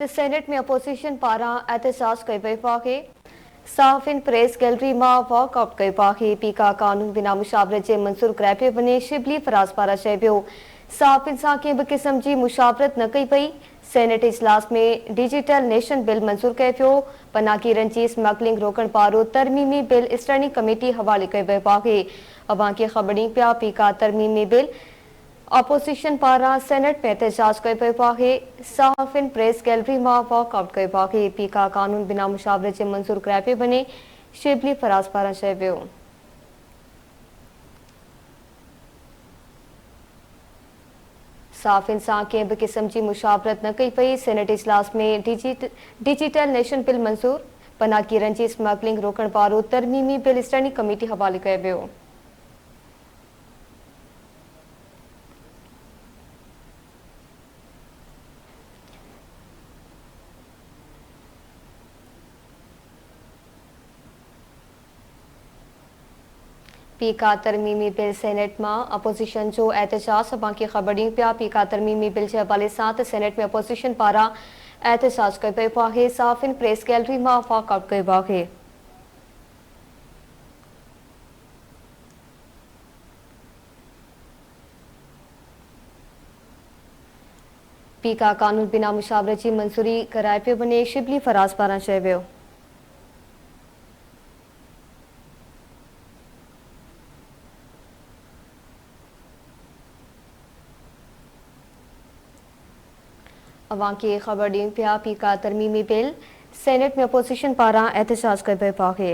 Senate में opposition पारा एहतजाज कई वफ़ाक़े सहाफ़िन प्रेस गैलरी मां वॉकआउट कई पाहे पीका कानून बिना मुशावरत जे मंजूर कराए पियो वञे। शिबली फराज पारा चए पियो सहाफ़िन सां कंहिं बि क़िस्म जी मुशावरत न कई पई। सेनेट इजलास में डिजिटल नेशन बिल मंजूर कयो पियो। पनाकीरनि जी स्मगलिंग रोकण पारो तरमीमी बिल स्टैंडिंग कमेटी हवाले कयो वियो आहे। अवां खे ख़बर ॾिनी पिया पीका तरमीमी बिल अपोजिशन पारा सेनेट में एहतजाज कयो पियो आहे। सहाफ़िन प्रेस गैलरी मां वॉकआउट कयो आहे। पीका कानून बिना मुशावरत जे मंजूर कराए पियो वञे। शिबली फराज पारां चयो वियो। सहाफ़िन सां कंहिं बि क़िस्म जी मुशावरत न कई पई। सेनेट इजलास में डिजिटल नेशन बिल मंजूर। पनाकीरनि जी स्मगलिंग रोकण पारो तरमीमी बिल स्टैंडिंग कमेटी हवाले कयो वियो। पीका तरमीमी बिल सेनेट में अपोजिशन जो एहतजाज अवां खे ख़बर ॾिनी पिया पीका तरमीमी बिल के हवाले से सेनेट में अपोजिशन पारा एहतजाज कयो पियो आहे। सहाफ़िन प्रेस गैलरी में वॉकआउट कयो आहे। पीका कानून बिना मुशावरत की मंजूरी कराए पियो वञे। शिबली फराज पारां चयो वियो। अवां खे ख़बर ॾिनी पिया पीका तरमीमी बिल सेनेट में अपोजिशन पारा एहतजाज कयो पियो आहे।